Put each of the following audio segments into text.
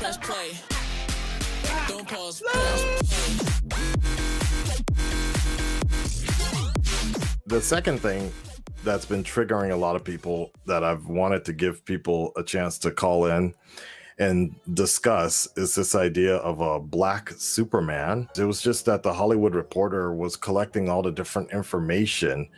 press play. Don't pause, press The second thing that's been triggering a lot of people that I've wanted to give people a chance to call in and discuss is this idea of a black Superman. It was just that the Hollywood Reporter was collecting all the different information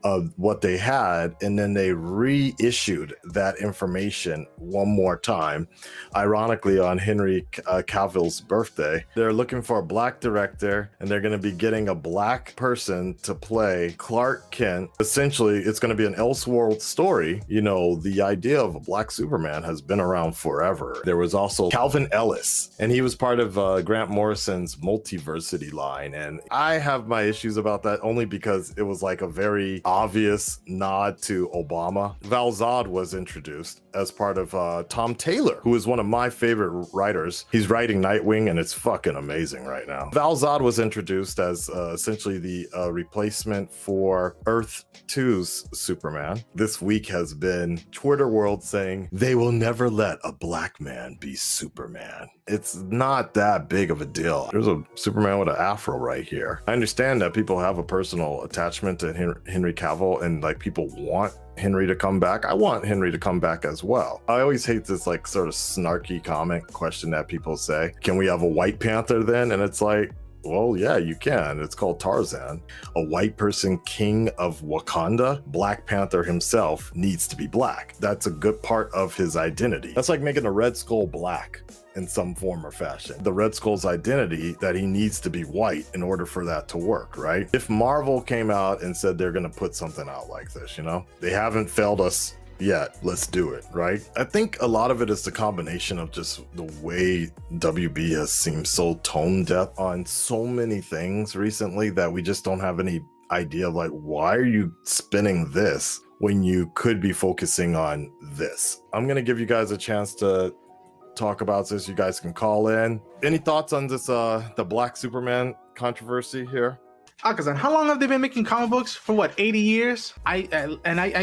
of what they had, and then they reissued that information one more time, ironically on Henry Cavill's birthday. They're looking for a black director, and they're going to be getting a black person to play Clark Kent. Essentially, it's going to be an Elseworld story. You know, the idea of a black Superman has been around forever. There was also Calvin Ellis, and he was part of Grant Morrison's Multiversity line, and I have my issues about that only because it was like a very obvious nod to Obama. Val Zod was introduced as part of Tom Taylor, who is one of my favorite writers. He's writing Nightwing, and it's fucking amazing right now. Val Zod was introduced as essentially the replacement for Earth 2's Superman. This week has been Twitter world saying they will never let a black man be Superman. It's not that big of a deal. There's a Superman with an afro right here. I understand that people have a personal attachment to Henry Cavill, and like people want Henry to come back. I want Henry to come back as well. I always hate this like sort of snarky comment question that people say, can we have a White Panther then? And it's like, well, yeah, you can. It's called Tarzan. A white person king of Wakanda. Black Panther himself needs to be black. That's a good part of his identity. That's like making a Red Skull black in some form or fashion. The Red Skull's identity that he needs to be white in order for that to work, right? If Marvel came out and said they're gonna put something out like this, you know, they haven't failed us yet, let's do it, right? I think a lot of it is the combination of just the way WB has seemed so tone deaf on so many things recently that we just don't have any idea of like, why are you spinning this when you could be focusing on this? I'm gonna give you guys a chance to talk about this. You guys can call in. Any thoughts on this the Black Superman controversy here? Akasan, how long have they been making comic books? For what, 80 years? I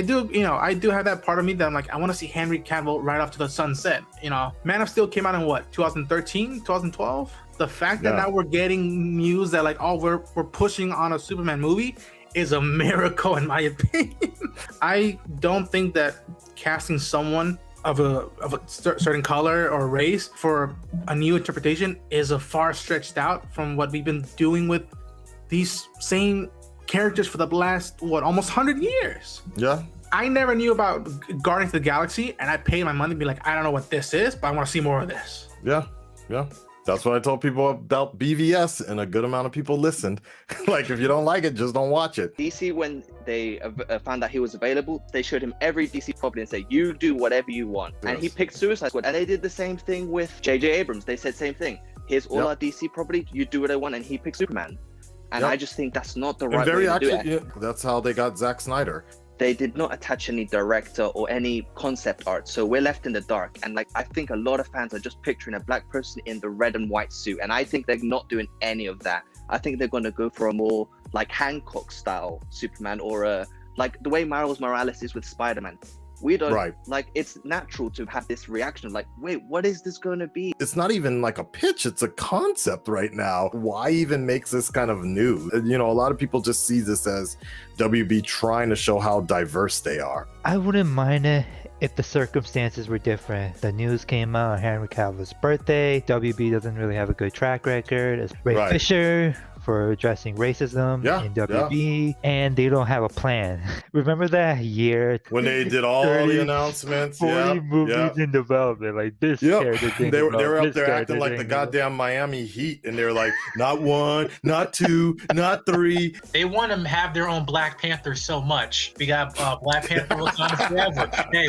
do, you know, I do have that part of me that I'm like, I want to see Henry Cavill right off to the sunset. You know, Man of Steel came out in what, 2013, 2012? The fact that now we're getting news that like, oh, we're pushing on a Superman movie is a miracle in my opinion. I don't think that casting someone of a certain color or race for a new interpretation is a far stretched out from what we've been doing with these same characters for the last, what, almost 100 years. Yeah. I never knew about Guardians of the Galaxy, and I paid my money to be like, I don't know what this is, but I want to see more of this. Yeah. That's what I told people about BVS, and a good amount of people listened. Like, if you don't like it, just don't watch it. DC, when they found out he was available, they showed him every DC property and said, you do whatever you want. Yes. And he picked Suicide Squad. And they did the same thing with J.J. Abrams. They said same thing. Here's all our DC property. You do what I want. And he picked Superman. And I just think that's not the right way to do it. Yeah, that's how they got Zack Snyder. They did not attach any director or any concept art, so we're left in the dark. And like, I think a lot of fans are just picturing a black person in the red and white suit, and I think they're not doing any of that. I think they're going to go for a more like Hancock style Superman, or like the way Miles Morales is with Spider-Man. We don't like, it's natural to have this reaction like, wait, what is this going to be? It's not even like a pitch, it's a concept right now. Why even makes this kind of new? You know, a lot of people just see this as WB trying to show how diverse they are. I wouldn't mind it if the circumstances were different. The news came out on Henry Cavill's birthday. WB doesn't really have a good track record. It's Ray Fisher for addressing racism in WB, and they don't have a plan. Remember that year when they did all the announcements? 40 movies in development, like this character. They were up there acting like the goddamn Miami Heat, and they were like, not one, not two, not three. They want to have their own Black Panther so much. We got Black Panther Wakanda Forever. Hey,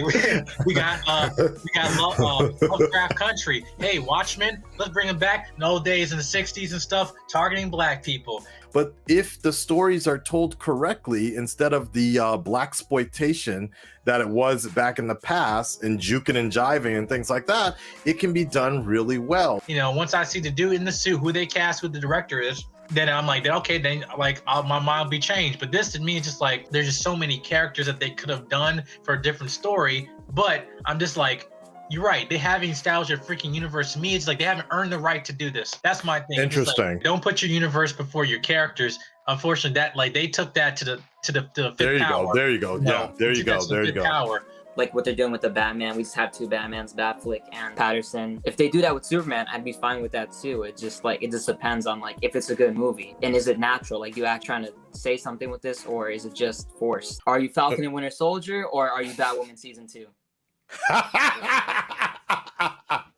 we got Lovecraft Country. Hey, Watchmen, let's bring them back. No days in the 60s and stuff, targeting black people. But if the stories are told correctly, instead of the blaxploitation that it was back in the past, and juking and jiving and things like that, it can be done really well. You know, once I see the dude in the suit, who they cast, who the director is, then I'm like, okay, then like my mind will be changed. But this to me is just like, there's just so many characters that they could have done for a different story. But I'm just like, you're right. They have established a freaking universe. To me, it's like they haven't earned the right to do this. That's my thing. Interesting. Like, don't put your universe before your characters. Unfortunately, that like they took that to the fifth There you power. go. There you go. Yeah. There you go. There you go. Power. Like what they're doing with the Batman, we just have two Batmans, Batflick and Patterson. If they do that with Superman, I'd be fine with that too. It just depends on like if it's a good movie and is it natural? Like you act trying to say something with this, or is it just forced? Are you Falcon and Winter Soldier, or are you Batwoman season 2?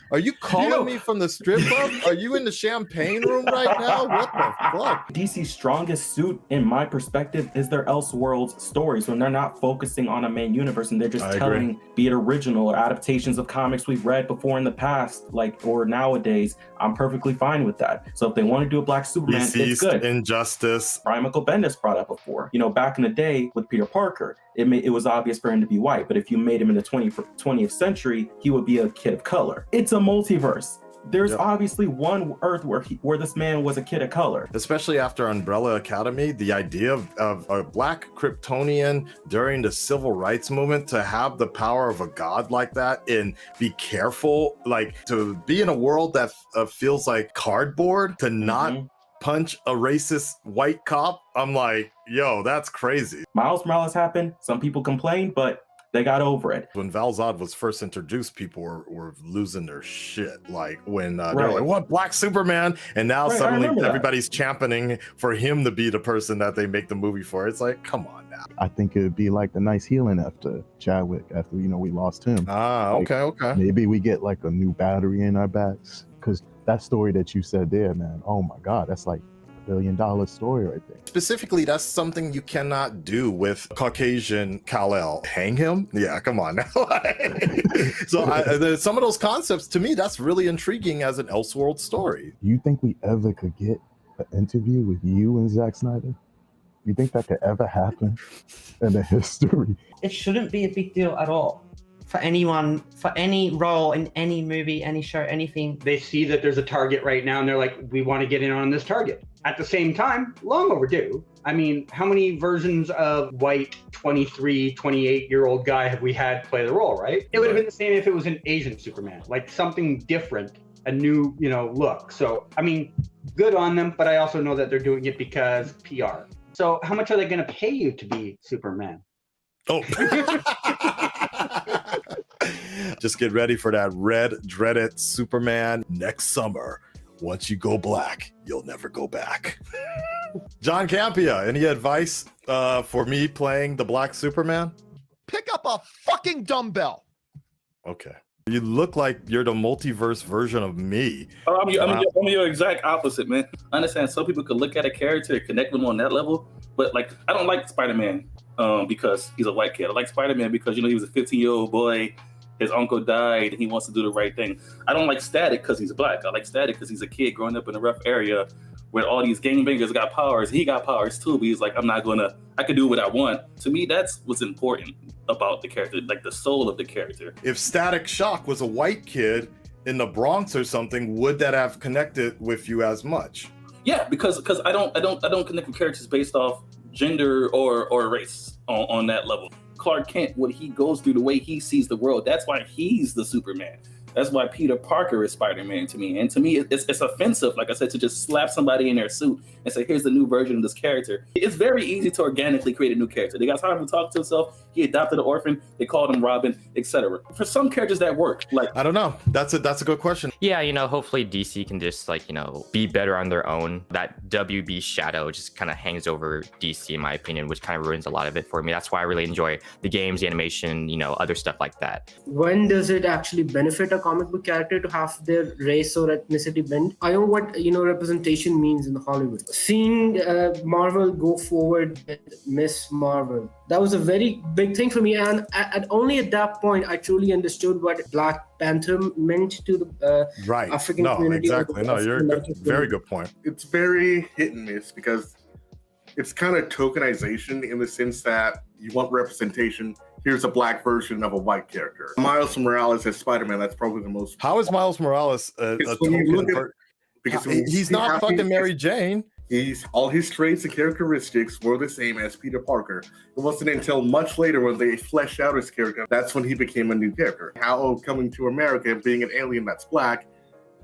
Are you calling me from the strip club? Are you in the champagne room right now? What the fuck? DC's strongest suit, in my perspective, is their Elseworlds stories when they're not focusing on a main universe and they're just telling, be it original or adaptations of comics we've read before in the past, like or nowadays. I'm perfectly fine with that. So if they want to do a Black Superman, it's good. Injustice. Brian Michael Bendis brought up before. You know, back in the day with Peter Parker, it was obvious for him to be white, but if you made him in the 20th century, he would be a kid of color. It's a multiverse. There's obviously one Earth where this man was a kid of color. Especially after Umbrella Academy, the idea of a Black Kryptonian during the Civil Rights Movement to have the power of a god like that and be careful, like to be in a world that feels like cardboard, to not punch a racist white cop. I'm like, yo, that's crazy. Miles Morales happened. Some people complained, but they got over it. When Val Zod was first introduced, people were losing their shit. Like when they were like, what, Black Superman? And now suddenly everybody's championing for him to be the person that they make the movie for. It's like, come on now. I think it'd be like the nice healing after Chadwick, after, we lost him. Okay. Maybe we get like a new battery in our backs. Because that story that you said there, man, oh my God, that's like $1 billion story right there. Specifically, that's something you cannot do with Caucasian Kal-El. Hang him? Yeah, come on now. So some of those concepts, to me, that's really intriguing as an Elseworld story. You think we ever could get an interview with you and Zack Snyder? You think that could ever happen in the history? It shouldn't be a big deal at all. For anyone, for any role in any movie, any show, anything. They see that there's a target right now and they're like, we want to get in on this target. At the same time, long overdue. I mean, how many versions of white 23, 28-year-old guy have we had play the role, right? It would have been the same if it was an Asian Superman, like something different, a new, look. So, I mean, good on them, but I also know that they're doing it because PR. So how much are they going to pay you to be Superman? Oh. Just get ready for that red dreaded Superman next summer. Once you go black, you'll never go back. John Campia, any advice for me playing the Black Superman? Pick up a fucking dumbbell. Okay. You look like you're the multiverse version of me. Oh, I'm your exact opposite, man. I understand some people could look at a character and connect with them on that level, but like I don't like Spider-Man because he's a white kid. I like Spider-Man because he was a 15-year-old boy. His uncle died and he wants to do the right thing. I don't like Static because he's black. I like Static because he's a kid growing up in a rough area where all these gangbangers got powers. He got powers too, but he's like, I can do what I want. To me, that's what's important about the character, like the soul of the character. If Static Shock was a white kid in the Bronx or something, would that have connected with you as much? Yeah, because I don't connect with characters based off gender or race on that level. Clark Kent, what he goes through, the way he sees the world, that's why he's the Superman. That's why Peter Parker is Spider-Man to me. And to me, it's offensive, like I said, to just slap somebody in their suit and say, here's the new version of this character. It's very easy to organically create a new character. They got time to talk to himself. He adopted an orphan. They called him Robin, etc. For some characters that work. Like, I don't know. That's a good question. Yeah, hopefully DC can just be better on their own. That WB shadow just kind of hangs over DC, in my opinion, which kind of ruins a lot of it for me. That's why I really enjoy the games, the animation, other stuff like that. When does it actually benefit a comic book character to have their race or ethnicity bent? I know what representation means in Hollywood. Seeing Marvel go forward with Miss Marvel, that was a very big thing for me, and only at that point I truly understood what Black Panther meant to the African community. Exactly. No, you're very good point. It's very hit and miss because it's kind of tokenization in the sense that you want representation. Here's a black version of a white character. Miles Morales as Spider-Man, that's probably the most. How is Miles Morales a token? Because he's not fucking Mary Jane. All his traits and characteristics were the same as Peter Parker. It wasn't until much later when they fleshed out his character, that's when he became a new character. How coming to America and being an alien that's black,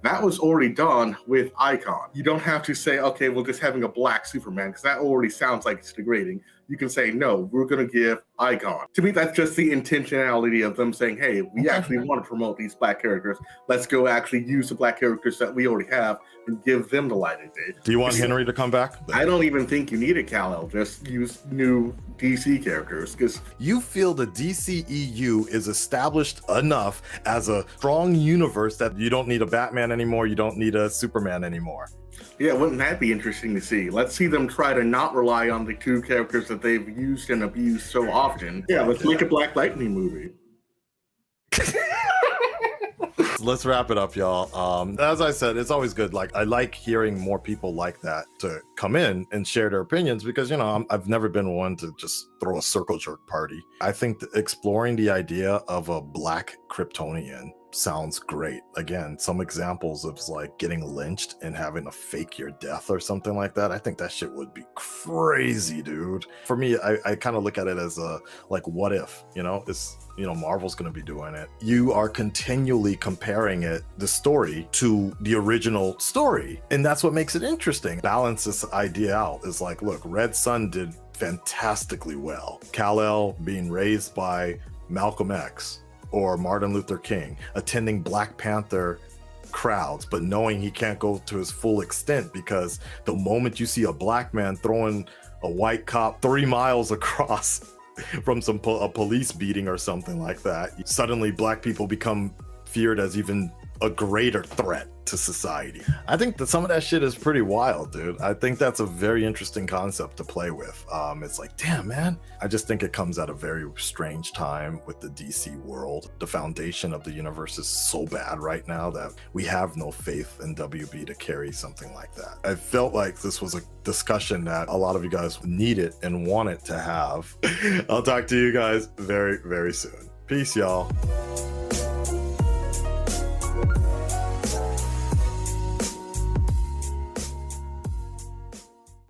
that was already done with Icon. You don't have to say, okay, well, just having a black Superman, because that already sounds like it's degrading. You can say, no, we're going to give Icon. To me, that's just the intentionality of them saying, hey, we actually want to promote these black characters. Let's go actually use the black characters that we already have and give them the light of day. Do you want Henry to come back? I don't even think you need a Kal-El. Just use new DC characters, because you feel the DCEU is established enough as a strong universe that you don't need a Batman anymore, you don't need a Superman anymore. Yeah, wouldn't that be interesting to see? Let's see them try to not rely on the two characters that they've used and abused so often. Yeah, let's make a Black Lightning movie. Let's wrap it up, y'all. As I said, it's always good. Like, I like hearing more people like that to come in and share their opinions because, you know, I've never been one to just throw a circle jerk party. I think that exploring the idea of a black Kryptonian sounds great. Again, some examples of like getting lynched and having to fake your death or something like that. I think that shit would be crazy, dude. For me, I kind of look at it as a like, what if, you know, it's, you know, Marvel's going to be doing it. You are continually comparing the story to the original story. And that's what makes it interesting. Balance this idea out. Is like, look, Red Sun did fantastically well. Kal-El being raised by Malcolm X or Martin Luther King, attending Black Panther crowds, but knowing he can't go to his full extent because the moment you see a black man throwing a white cop 3 miles across from a police beating or something like that, suddenly black people become feared as even a greater threat to society. I think that some of that shit is pretty wild, dude. I think that's a very interesting concept to play with. It's like, damn, man. I just think it comes at a very strange time with the DC world. The foundation of the universe is so bad right now that we have no faith in WB to carry something like that. I felt like this was a discussion that a lot of you guys needed and wanted to have. I'll talk to you guys very, very soon. Peace, y'all.